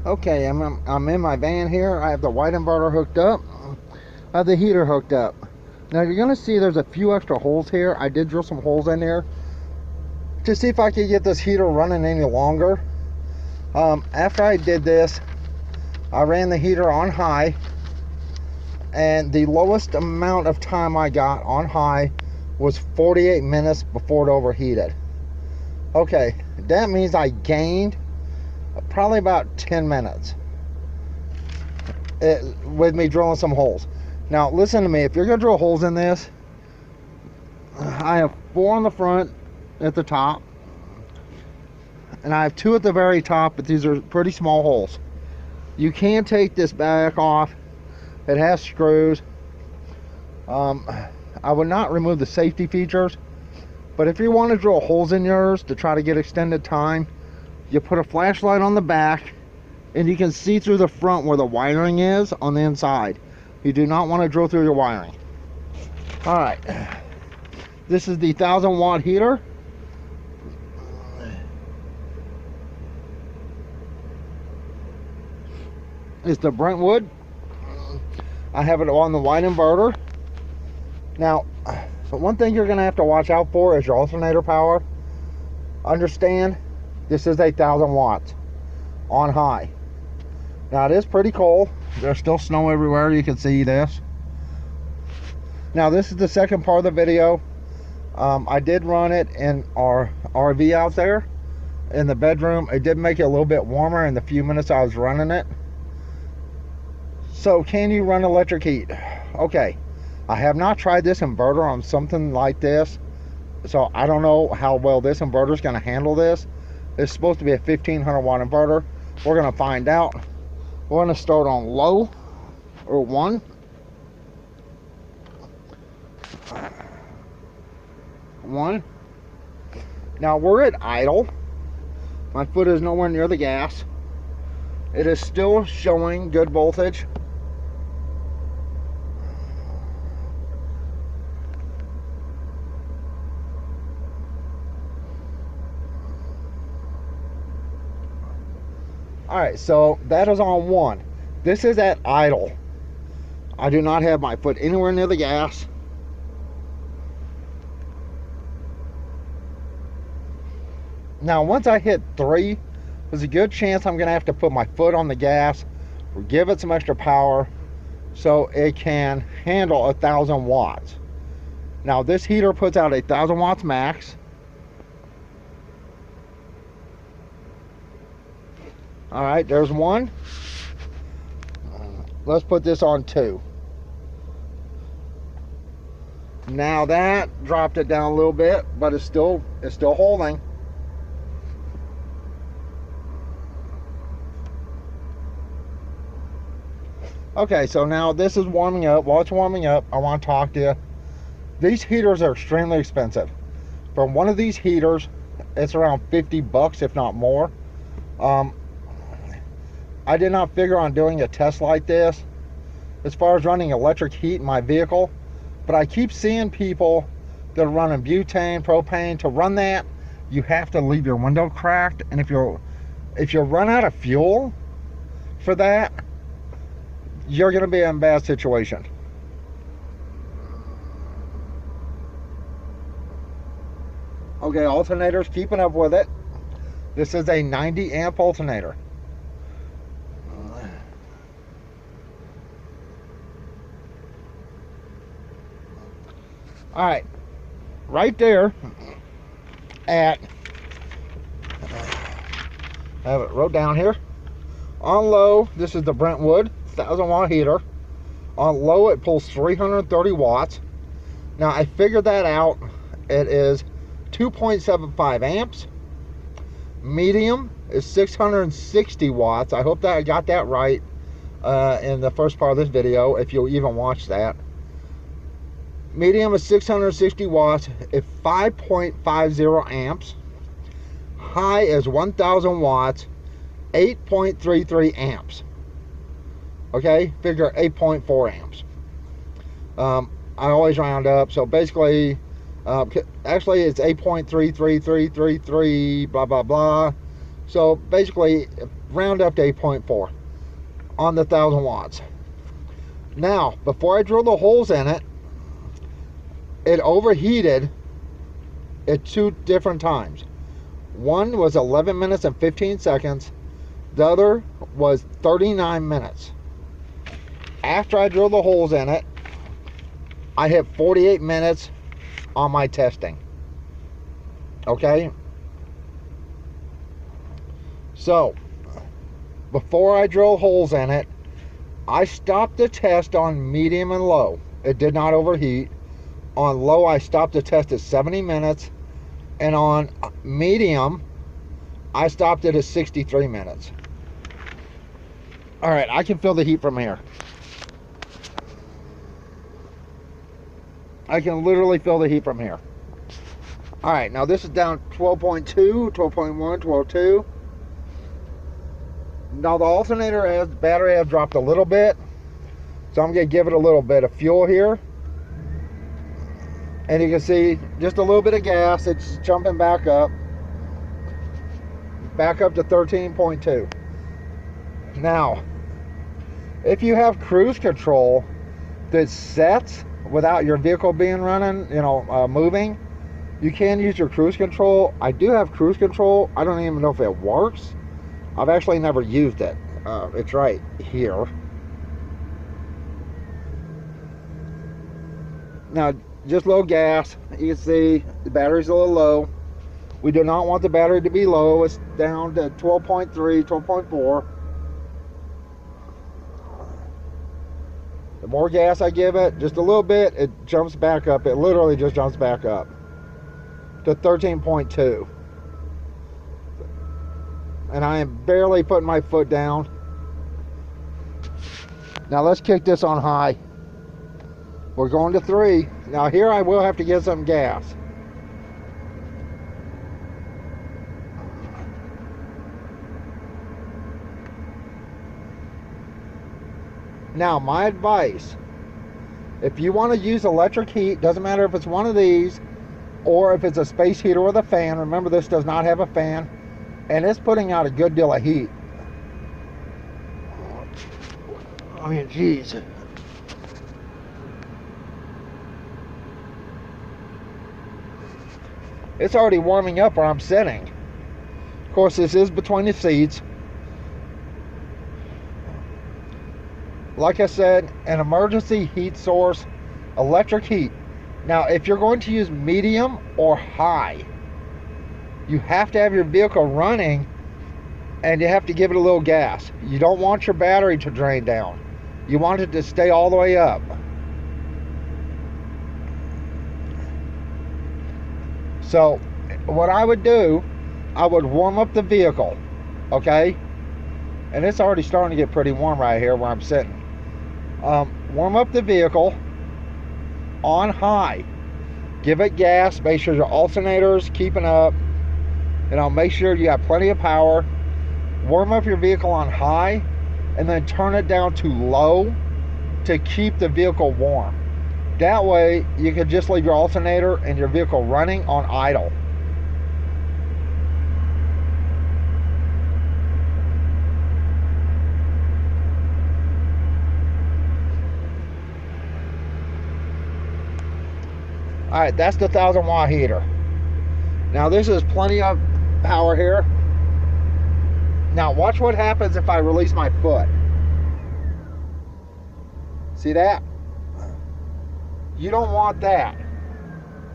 Okay, I'm in my van here. I have the white inverter hooked up. I have the heater hooked up. Now you're gonna see there's a few extra holes here. I did drill some holes in there to see if I could get this heater running any longer. After I did this, I ran the heater on high, and the lowest amount of time I got on high was 48 minutes before it overheated. Okay, that means I gained probably about 10 minutes with me drilling some holes. Now listen to me, if you're gonna drill holes in this, I have 4 on the front at the top, and I have 2 at the very top, but these are pretty small holes. You can take this back off. It has screws. I would not remove the safety features, but if you want to drill holes in yours to try to get extended time, you put a flashlight on the back and you can see through the front where the wiring is on the inside. You do not want to drill through your wiring. All right, this is the 1000-watt heater. It's the Brentwood. I have it on the white inverter. Now, so one thing you're going to have to watch out for is your alternator power. Understand, this is 1000 watts on high. Now it is pretty cold. There's still snow everywhere. You can see this. Now this is the second part of the video. I did run it in our RV out there in the bedroom. It did make it a little bit warmer in the few minutes I was running it. So can you run electric heat? Okay, I have not tried this inverter on something like this, so I don't know how well this inverter is going to handle this. It's supposed to be a 1500 watt inverter. We're going to find out. We're going to start on low, or 1. Now we're at idle. My foot is nowhere near the gas. It is still showing good voltage. Alright, so that is on 1. This is at idle. I do not have my foot anywhere near the gas. Now once I hit 3, there's a good chance I'm going to have to put my foot on the gas or give it some extra power so it can handle 1000 watts. Now this heater puts out 1000 watts max. All right, there's 1. Let's put this on 2. Now that dropped it down a little bit, but it's still holding. Okay, so now this is warming up. While it's warming up, I want to talk to you. These heaters are extremely expensive. For one of these heaters, it's around 50 bucks, if not more. I did not figure on doing a test like this as far as running electric heat in my vehicle, but I keep seeing people that are running butane, propane. To run that, you have to leave your window cracked, and if you run out of fuel for that, you're going to be in a bad situation. Okay, alternator's keeping up with it. This is a 90 amp alternator. All right, right there at, I have it wrote down here. On low, this is the Brentwood 1000 watt heater. On low, it pulls 330 watts. Now I figured that out. It is 2.75 amps. Medium is 660 watts. I hope that I got that right in the first part of this video, if you'll even watch that. Medium is 660 watts at 5.50 amps. High is 1000 watts, 8.33 amps. Okay, figure 8.4 amps. I always round up, so basically, actually it's 8.33333, blah blah blah. So basically, round up to 8.4 on the 1000 watts. Now, before I drilled the holes in it, it overheated at 2 different times. One was 11 minutes and 15 seconds. The other was 39 minutes. After I drilled the holes in it, I hit 48 minutes on my testing. Okay? So, before I drill holes in it, I stopped the test on medium and low. It did not overheat. On low, I stopped the test at 70 minutes. And on medium, I stopped it at 63 minutes. Alright, I can feel the heat from here. I can literally feel the heat from here. Alright, now this is down 12.2, 12.1, 12.2. Now the alternator battery has dropped a little bit. So I'm going to give it a little bit of fuel here. And you can see just a little bit of gas. It's jumping back up. Back up to 13.2. Now, if you have cruise control that sets without your vehicle being running, moving, you can use your cruise control. I do have cruise control. I don't even know if it works. I've actually never used it. It's right here. Now, just low gas. You can see the battery's a little low. We do not want the battery to be low. It's down to 12.3, 12.4. The more gas I give it, just a little bit, it jumps back up. It literally just jumps back up to 13.2. And I am barely putting my foot down. Now let's kick this on high. We're going to 3. Now here I will have to get some gas. Now my advice, if you want to use electric heat, doesn't matter if it's one of these or if it's a space heater with a fan. Remember, this does not have a fan, and it's putting out a good deal of heat. I mean, geez. It's already warming up where I'm sitting. Of course, this is between the seats. Like I said, an emergency heat source, electric heat. Now, if you're going to use medium or high, you have to have your vehicle running and you have to give it a little gas. You don't want your battery to drain down. You want it to stay all the way up. So, what I would do, I would warm up the vehicle, okay? And it's already starting to get pretty warm right here where I'm sitting. Warm up the vehicle on high. Give it gas. Make sure your alternator's keeping up. Make sure you have plenty of power. Warm up your vehicle on high, and then turn it down to low to keep the vehicle warm. That way, you can just leave your alternator and your vehicle running on idle. Alright, that's the 1000 watt heater. Now this is plenty of power here. Now watch what happens if I release my foot. See that? You don't want that.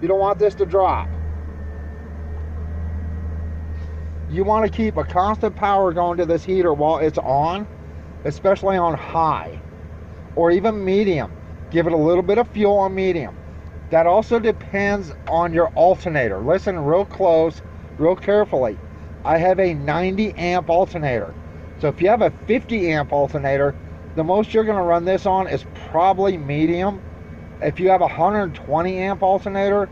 You don't want this to drop. You want to keep a constant power going to this heater while it's on, especially on high or even medium. Give it a little bit of fuel on medium. That also depends on your alternator. Listen real close, real carefully. I have a 90 amp alternator. So if you have a 50 amp alternator, the most you're going to run this on is probably medium. If you have a 120 amp alternator,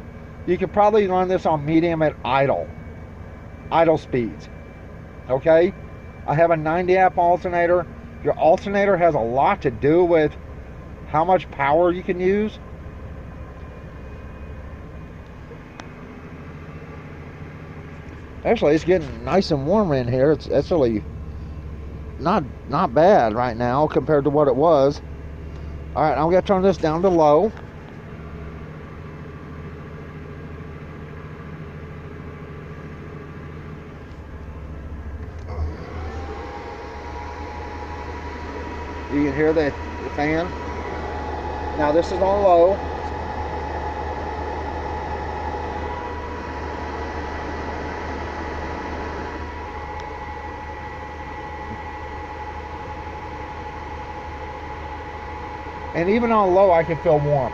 you could probably run this on medium at idle speeds. Okay? I have a 90 amp alternator. Your alternator has a lot to do with how much power you can use. Actually, it's getting nice and warm in here. It's actually not bad right now compared to what it was. All right, I'm gonna turn this down to low. You can hear the fan. Now this is on low. And even on low, I can feel warm.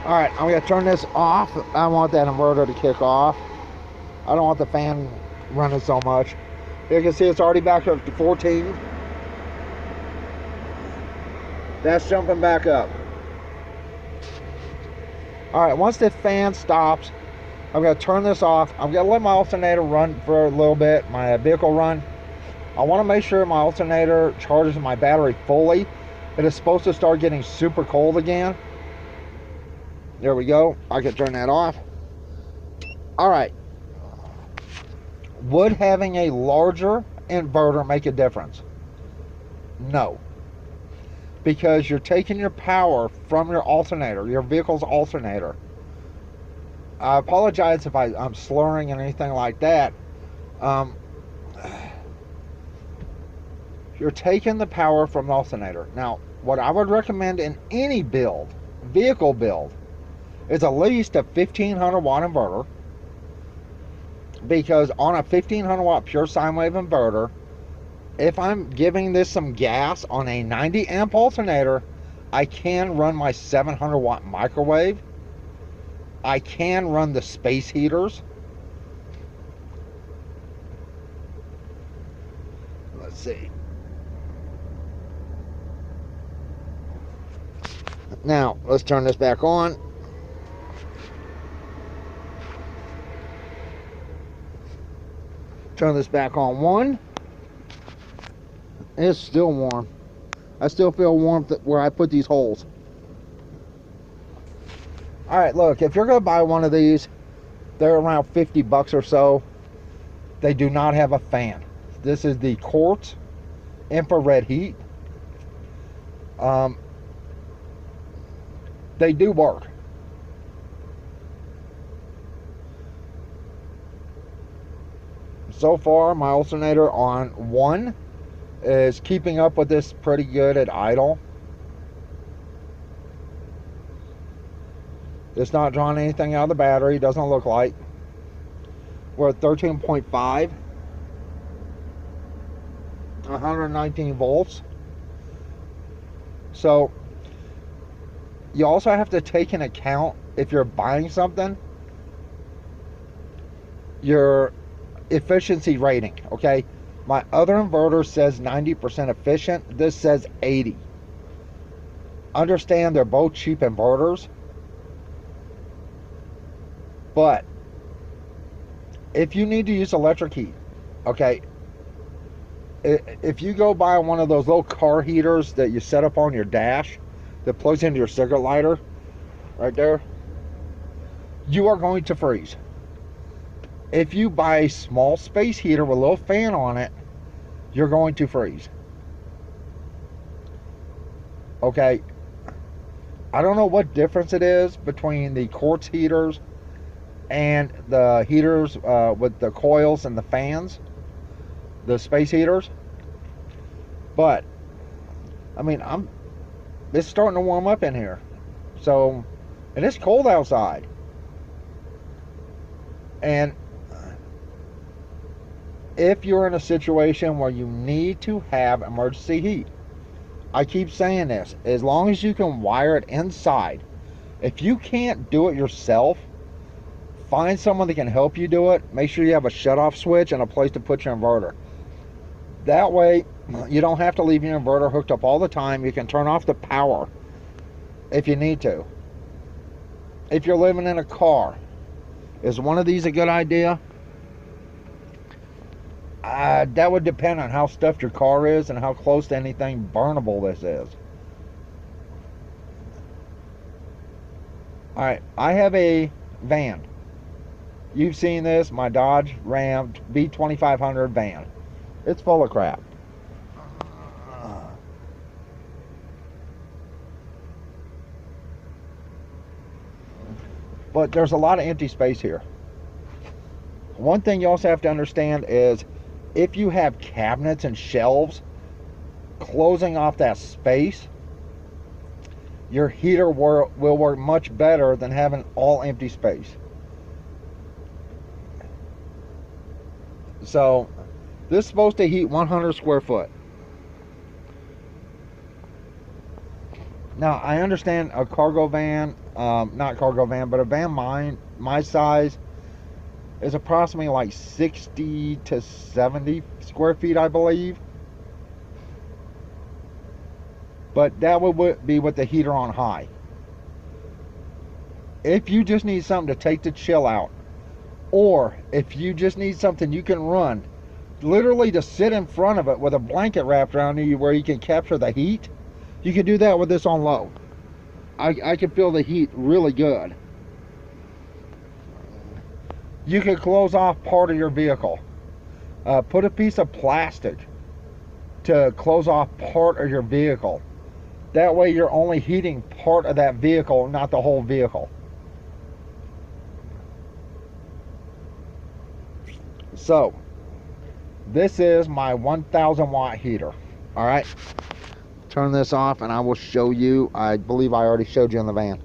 All right, I'm gonna turn this off. I want that inverter to kick off. I don't want the fan running so much. You can see it's already back up to 14. That's jumping back up. All right, once the fan stops, I'm gonna turn this off. I'm gonna let my alternator run for a little bit, my vehicle run. I wanna make sure my alternator charges my battery fully. It is supposed to start getting super cold again. There we go, I can turn that off. All right, would having a larger inverter make a difference? No, because you're taking your power from your alternator, your vehicle's alternator. I apologize if I'm slurring and anything like that. You're taking the power from the alternator. Now, what I would recommend in any build, vehicle build, is at least a 1500 watt inverter, because on a 1500 watt pure sine wave inverter, if I'm giving this some gas on a 90 amp alternator, I can run my 700 watt microwave. I can run the space heaters. Let's see. Now, let's turn this back on. Turn this back on 1. It's still warm. I still feel warmth where I put these holes. All right, look, if you're gonna buy one of these, they're around 50 bucks or so. They do not have a fan. This is the Quartz infrared heat. They do work. So far, my alternator on 1 is keeping up with this pretty good at idle. It's not drawing anything out of the battery, doesn't look like. We're at 13.5, 119 volts. So you also have to take into account, if you're buying something, your efficiency rating. Okay, my other inverter says 90% efficient. This says 80. Understand they're both cheap inverters, but if you need to use electric heat, okay, if you go buy one of those little car heaters that you set up on your dash that plugs into your cigarette lighter right there, you are going to freeze. If you buy a small space heater with a little fan on it, you're going to freeze. Okay, I don't know what difference it is between the quartz heaters and the heaters with the coils and the fans, the space heaters, but I mean, it's starting to warm up in here. So, and it's cold outside. And if you're in a situation where you need to have emergency heat, I keep saying this, as long as you can wire it inside. If you can't do it yourself, find someone that can help you do it. Make sure you have a shut-off switch and a place to put your inverter. That way, you don't have to leave your inverter hooked up all the time. You can turn off the power if you need to. If you're living in a car, is one of these a good idea? That would depend on how stuffed your car is and how close to anything burnable this is. Alright, I have a van. You've seen this, my Dodge Ram B2500 van. It's full of crap. But there's a lot of empty space here. One thing you also have to understand is if you have cabinets and shelves, closing off that space, your heater will work much better than having all empty space. So this is supposed to heat 100 square foot. Now I understand a cargo van, not cargo van, but a van my size is approximately like 60 to 70 square feet, I believe. But that would be with the heater on high. If you just need something to take the chill out, or if you just need something you can run, literally to sit in front of it with a blanket wrapped around you where you can capture the heat, you can do that with this on low. I can feel the heat really good. You can close off part of your vehicle. Put a piece of plastic to close off part of your vehicle. That way you're only heating part of that vehicle, not the whole vehicle. So, this is my 1000 watt heater. All right. Turn this off and I will show you. I believe I already showed you in the van.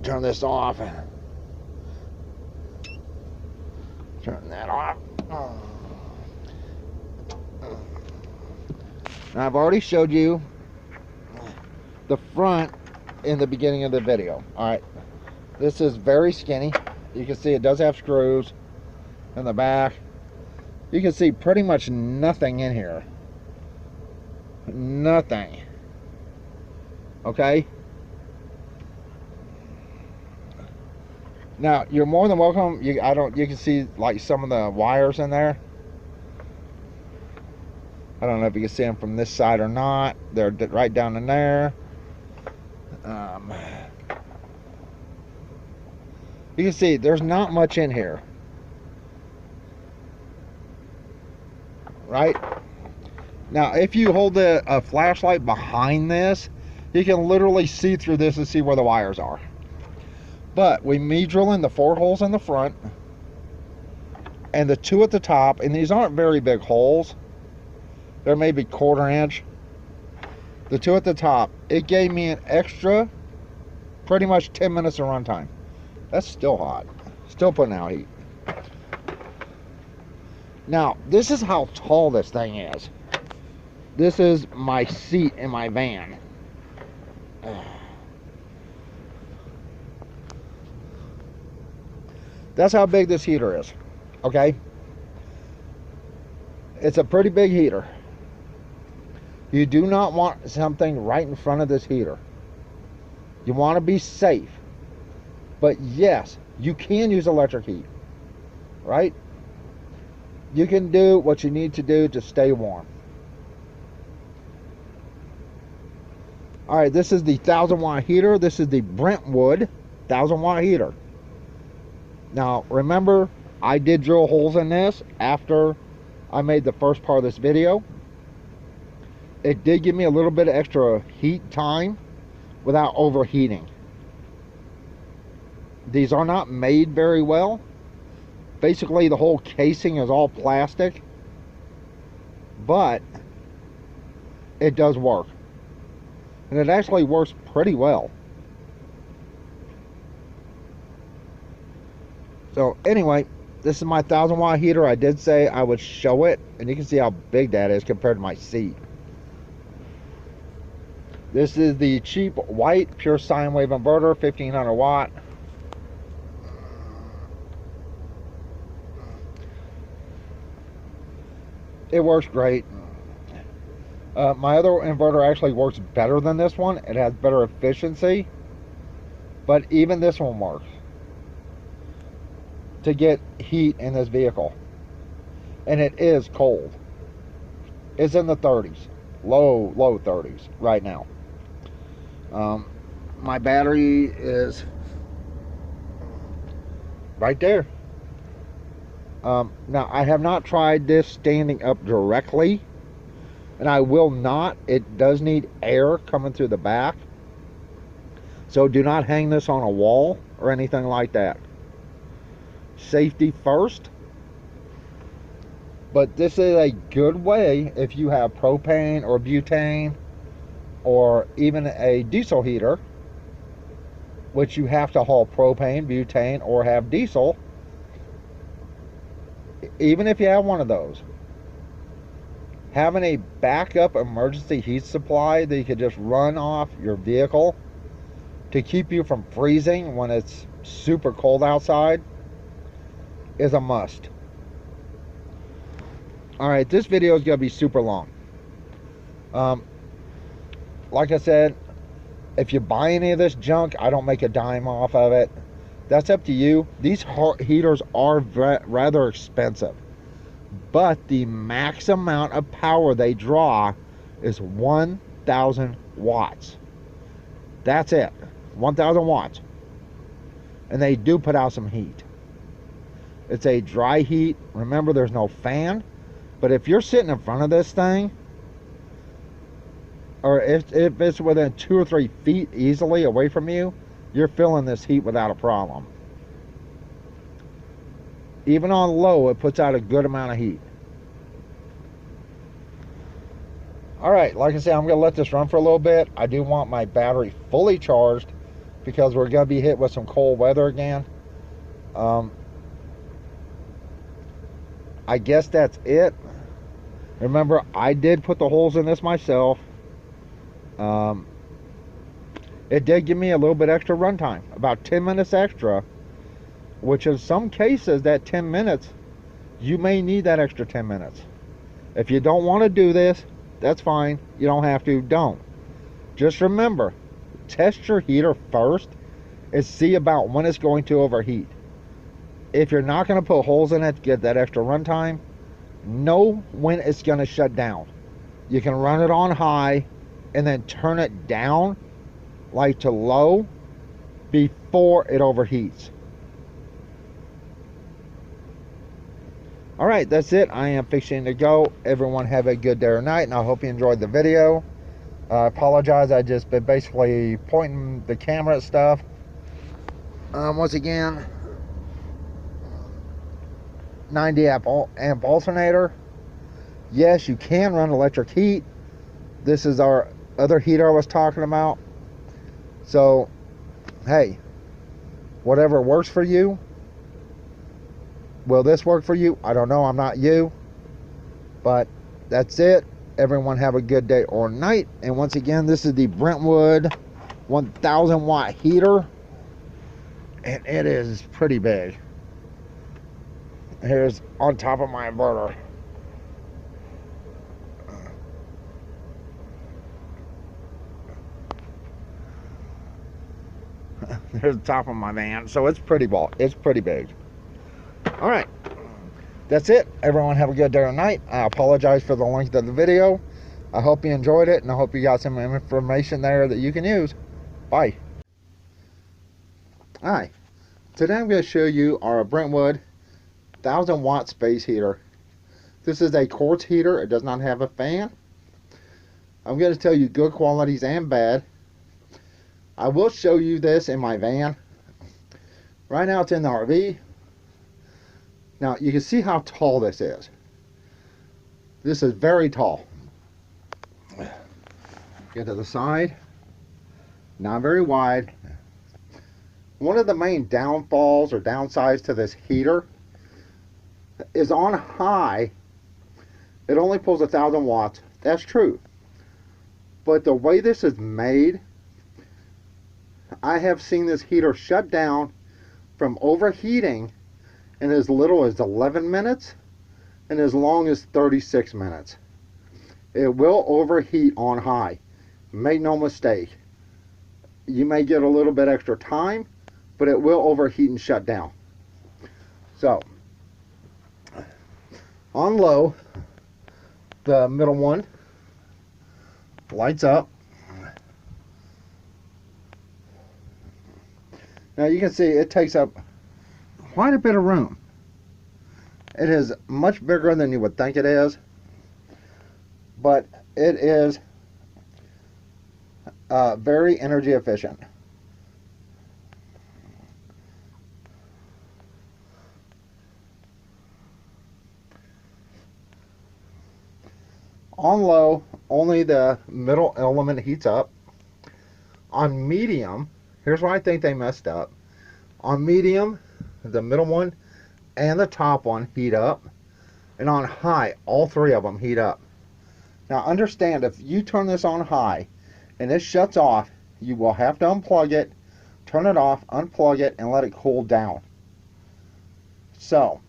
Turn this off. Turn that off. Now I've already showed you the front in the beginning of the video. Alright, this is very skinny. You can see it does have screws in the back. You can see pretty much nothing in here. Nothing. Okay. Now you're more than welcome. You can see like some of the wires in there. I don't know if you can see them from this side or not. They're right down in there. You can see there's not much in here. Right? Now, if you hold a flashlight behind this, you can literally see through this and see where the wires are. But me drilling the 4 holes in the front and the 2 at the top, and these aren't very big holes. They're maybe 1/4 inch. The 2 at the top, it gave me an extra pretty much 10 minutes of runtime. That's still hot. Still putting out heat. Now, this is how tall this thing is. This is my seat in my van. That's how big this heater is. Okay? It's a pretty big heater. You do not want something right in front of this heater. You want to be safe. But yes, you can use electric heat. Right? You can do what you need to do to stay warm. Alright, this is the 1000 watt heater. This is the Brentwood 1000 watt heater. Now, remember, I did drill holes in this after I made the first part of this video. It did give me a little bit of extra heat time without overheating. These are not made very well. Basically, the whole casing is all plastic. But it does work. And it actually works pretty well. So anyway, this is my 1000 watt heater. I did say I would show it, and you can see how big that is compared to my seat. This is the cheap white pure sine wave inverter, 1500 watt. It works great. My other inverter actually works better than this one. It has better efficiency, but even this one works to get heat in this vehicle. And it is cold. It's in the 30s, low 30s right now. My battery is right there. Now, I have not tried this standing up directly, and I will not. It does need air coming through the back. So do not hang this on a wall or anything like that. Safety first. But this is a good way if you have propane or butane or even a diesel heater, which you have to haul propane, butane, or have diesel. Even if you have one of those, having a backup emergency heat supply that you could just run off your vehicle to keep you from freezing when it's super cold outside is a must. Alright, this video is going to be super long. Like I said, if you buy any of this junk, I don't make a dime off of it. That's up to you. These heaters are rather expensive, but the max amount of power they draw is 1,000 watts. That's it. 1,000 watts. And they do put out some heat. It's a dry heat. Remember, there's no fan. But if you're sitting in front of this thing, or if it's within 2 or 3 feet easily away from you, you're feeling this heat without a problem. Even on low, it puts out a good amount of heat. Alright, like I said, I'm going to let this run for a little bit. I do want my battery fully charged because we're going to be hit with some cold weather again. I guess that's it. Remember, I did put the holes in this myself. It did give me a little bit extra runtime, about 10 minutes extra, which in some cases, that 10 minutes, you may need that extra 10 minutes. If you don't want to do this, that's fine. You don't have to, don't. Just remember, test your heater first and see about when it's going to overheat. If you're not going to put holes in it to get that extra runtime, know when it's going to shut down. You can run it on high and then turn it down like to low before it overheats. Alright, that's it. I am fixing to go. Everyone have a good day or night, and I hope you enjoyed the video. I apologize, I just been basically pointing the camera at stuff. Once again, 90 amp alternator. Yes, you can run electric heat. This is our other heater I was talking about. So, hey, whatever works for you. Will this work for you? I don't know. I'm not you. But that's it. Everyone have a good day or night. And once again, this is the Brentwood 1,000 watt heater. And it is pretty big. Here's on top of my inverter. There's the top of my van. So it's pretty big. Alright. That's it. Everyone have a good day or night. I apologize for the length of the video. I hope you enjoyed it, and I hope you got some information there that you can use. Bye. Hi. Today I'm going to show you our Brentwood 1,000 watt space heater. This is a quartz heater. It does not have a fan. I'm going to tell you good qualities and bad. I will show you this in my van. Right now it's in the RV. Now you can see how tall this is. This is very tall. Get to the side. Not very wide. One of the main downfalls or downsides to this heater is on high, it only pulls 1,000 watts. That's true. But the way this is made, I have seen this heater shut down from overheating in as little as 11 minutes and as long as 36 minutes. It will overheat on high. Make no mistake. You may get a little bit extra time, but it will overheat and shut down. So, on low, the middle one lights up. Now you can see it takes up quite a bit of room. It is much bigger than you would think it is, but it is very energy efficient. On low, only the middle element heats up. On medium, here's where I think they messed up. On medium, the middle one and the top one heat up. And on high, all three of them heat up. Now understand, if you turn this on high and this shuts off, you will have to unplug it, turn it off, unplug it, and let it cool down. So,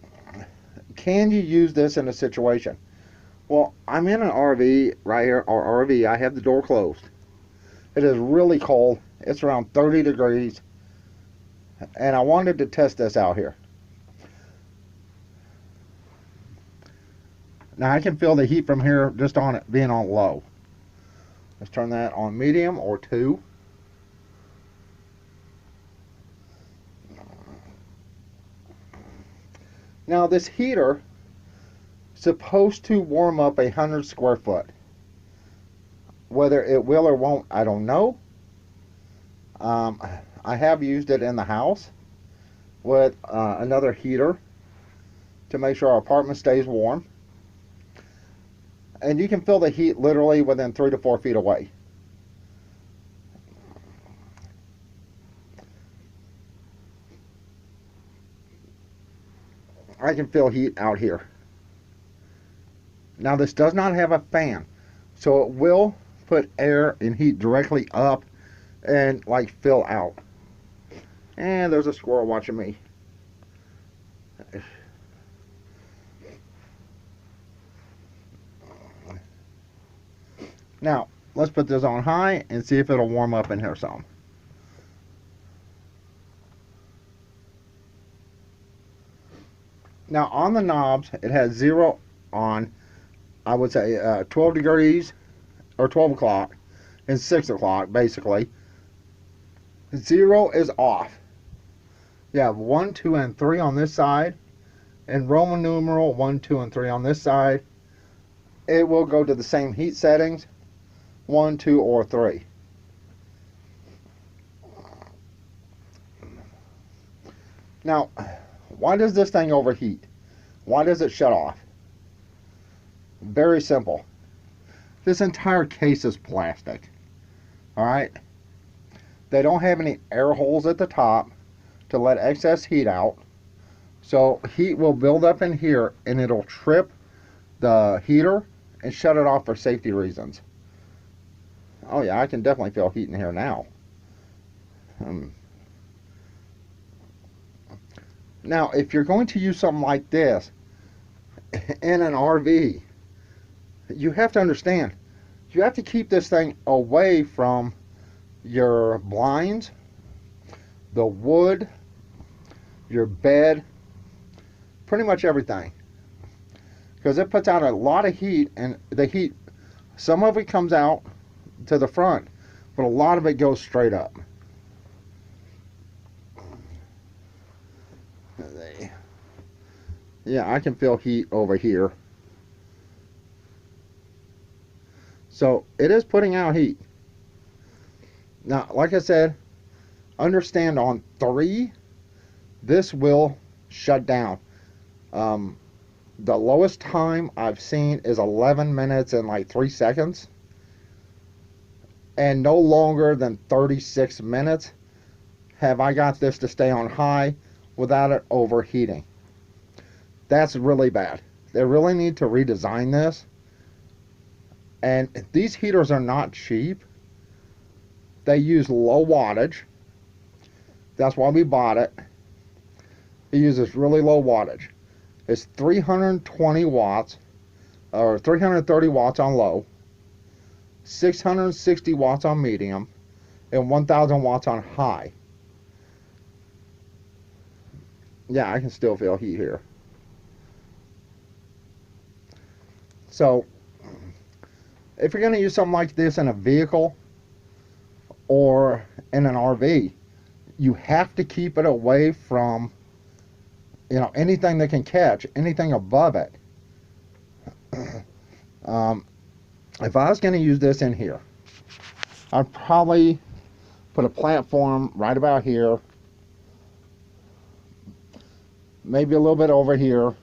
can you use this in a situation? Well, I'm in an RV right here, or RV. I have the door closed. It is really cold. It's around 30 degrees. And I wanted to test this out here. Now I can feel the heat from here just on it being on low. Let's turn that on medium or 2. Now this heater is supposed to warm up 100 square foot. Whether it will or won't, I don't know. I have used it in the house with another heater to make sure our apartment stays warm. And you can feel the heat literally within 3 to 4 feet away. I can feel heat out here. Now this does not have a fan, so it will put air and heat directly up and like fill out. And there's a squirrel watching me. Now let's put this on high and see if it'll warm up in here some. Now on the knobs it has 0 on, I would say 12 degrees or 12 o'clock and 6 o'clock basically. 0 is off. You have 1, 2, and 3 on this side, and Roman numeral 1, 2, and 3 on this side. It will go to the same heat settings, 1, 2, or 3. Now, why does this thing overheat? Why does it shut off? Very simple. This entire case is plastic. Alright? They don't have any air holes at the top to let excess heat out. So heat will build up in here and it'll trip the heater and shut it off for safety reasons. Oh yeah, I can definitely feel heat in here now. Now, if you're going to use something like this in an RV, you have to understand, you have to keep this thing away from your blinds, the wood, your bed, pretty much everything. Because it puts out a lot of heat, and the heat, some of it comes out to the front, but a lot of it goes straight up. Yeah, I can feel heat over here. So it is putting out heat. Now, like I said, understand on 3, this will shut down. The lowest time I've seen is 11 minutes and like 3 seconds. And no longer than 36 minutes have I got this to stay on high without it overheating. That's really bad. They really need to redesign this. And these heaters are not cheap. They use low wattage. That's why we bought it. It uses really low wattage. It's 320 watts, or 330 watts on low, 660 watts on medium, and 1000 watts on high. Yeah, I can still feel heat here. So, if you're going to use something like this in a vehicle or in an RV, you have to keep it away from you know, anything that can catch, anything above it. If I was going to use this in here, I'd probably put a platform right about here, maybe a little bit over here,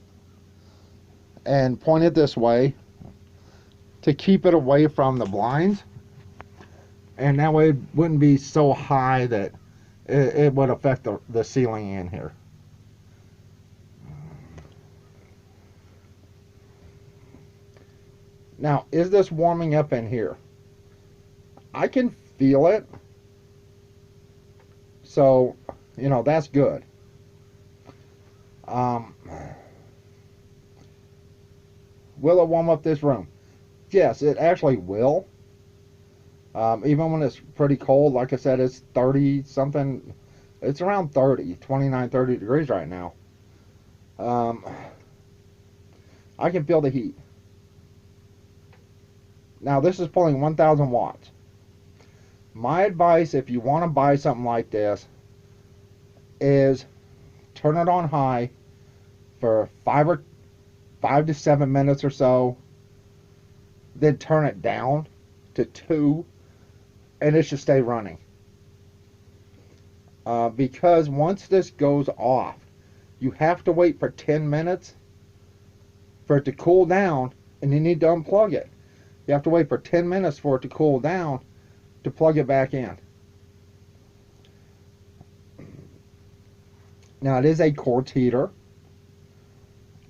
and point it this way to keep it away from the blinds, and that way it wouldn't be so high that it would affect the ceiling in here. Now, is this warming up in here? I can feel it, so you know that's good. Will it warm up this room? Yes, it actually will. Even when it's pretty cold, like I said, it's 30 something. It's around 30, 29, 30 degrees right now. I can feel the heat. Now, this is pulling 1,000 watts. My advice, if you want to buy something like this, is turn it on high for 5 to 7 minutes or so, then turn it down to 2, and it should stay running. Because once this goes off, you have to wait for 10 minutes for it to cool down, and you need to unplug it. You have to wait for 10 minutes for it to cool down to plug it back in. Now, it is a quartz heater,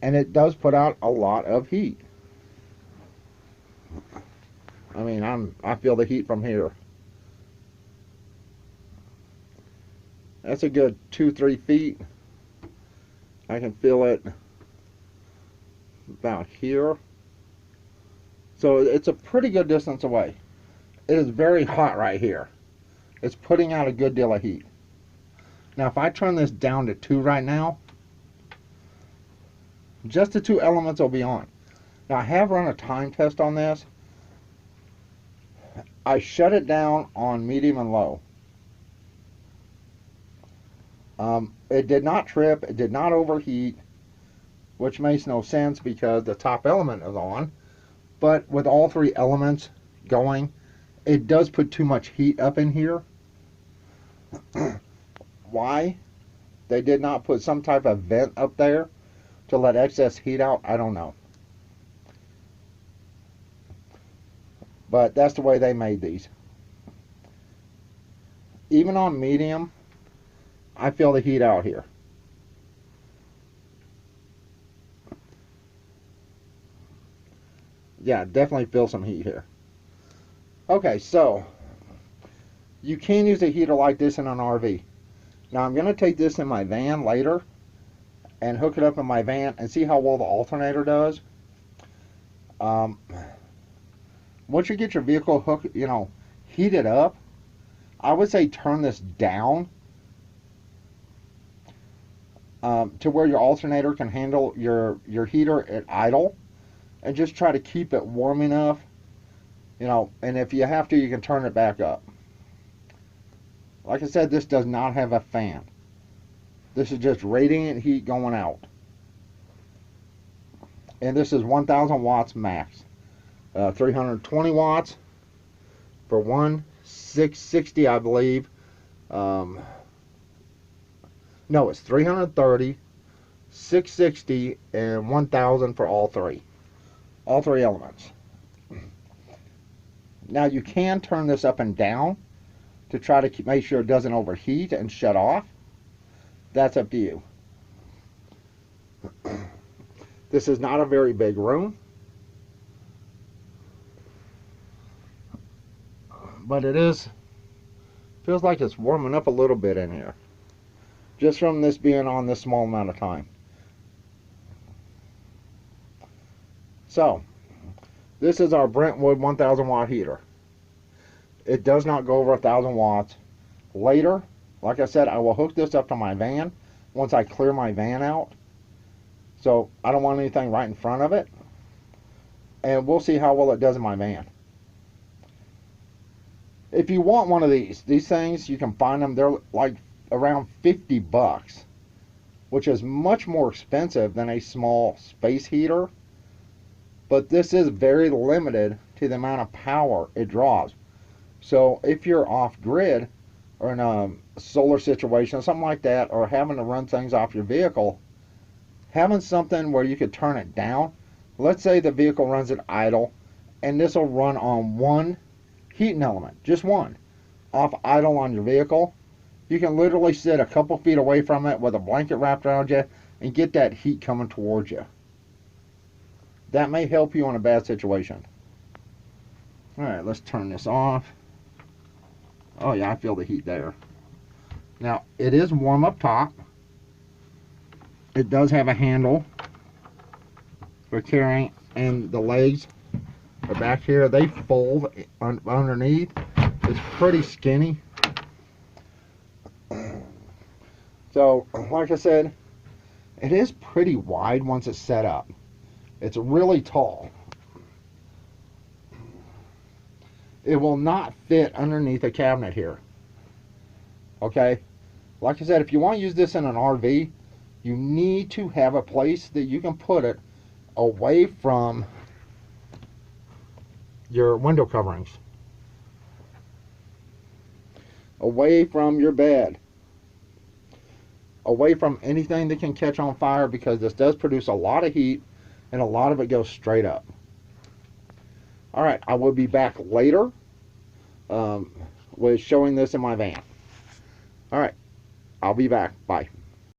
and it does put out a lot of heat. I mean, I feel the heat from here. That's a good 2-3 feet. I can feel it about here. So it's a pretty good distance away. It is very hot right here. It's putting out a good deal of heat. Now, if I turn this down to 2 right now, just the 2 elements will be on. Now, I have run a time test on this. I shut it down on medium and low. It did not trip. It did not overheat, which makes no sense because the top element is on. But with all 3 elements going, it does put too much heat up in here. Why they did not put some type of vent up there to let excess heat out, I don't know. But that's the way they made these. Even on medium, I feel the heat out here. Yeah, definitely feel some heat here. Okay, so you can use a heater like this in an RV. Now, I'm going to take this in my van later and hook it up in my van and see how well the alternator does. Once you get your vehicle hooked, heated up, I would say turn this down to where your alternator can handle your heater at idle, and just try to keep it warm enough, and if you have to, you can turn it back up. Like I said, this does not have a fan. This is just radiant heat going out. And this is 1,000 watts max. 320 watts for 660, I believe. No, it's 330, 660, and 1,000 for all 3. All 3 elements. Now, you can turn this up and down to try to make sure it doesn't overheat and shut off. That's up to you. This is not a very big room, but feels like it's warming up a little bit in here, just from this being on this small amount of time. So, this is our Brentwood 1,000 watt heater. It does not go over 1,000 watts. Later, like I said, I will hook this up to my van once I clear my van out. So I don't want anything right in front of it. And we'll see how well it does in my van. If you want one of these things, you can find them. They're like around $50. which is much more expensive than a small space heater, but this is very limited to the amount of power it draws. So if you're off grid or in a solar situation, something like that, or having to run things off your vehicle, having something where you could turn it down, let's say the vehicle runs at idle, and this will run on one heating element, just one, off idle on your vehicle. You can literally sit a couple feet away from it with a blanket wrapped around you and get that heat coming towards you. That may help you in a bad situation. Alright, let's turn this off. Oh yeah, I feel the heat there. Now, it is warm up top. It does have a handle for carrying, and the legs are back here. They fold underneath. It's pretty skinny. So, like I said, it is pretty wide once it's set up. It's really tall. It will not fit underneath a cabinet here. Okay? Like I said, if you want to use this in an RV, you need to have a place that you can put it away from your window coverings, away from your bed, away from anything that can catch on fire, because this does produce a lot of heat and a lot of it goes straight up. Alright, I will be back later with showing this in my van. Alright, I'll be back. Bye.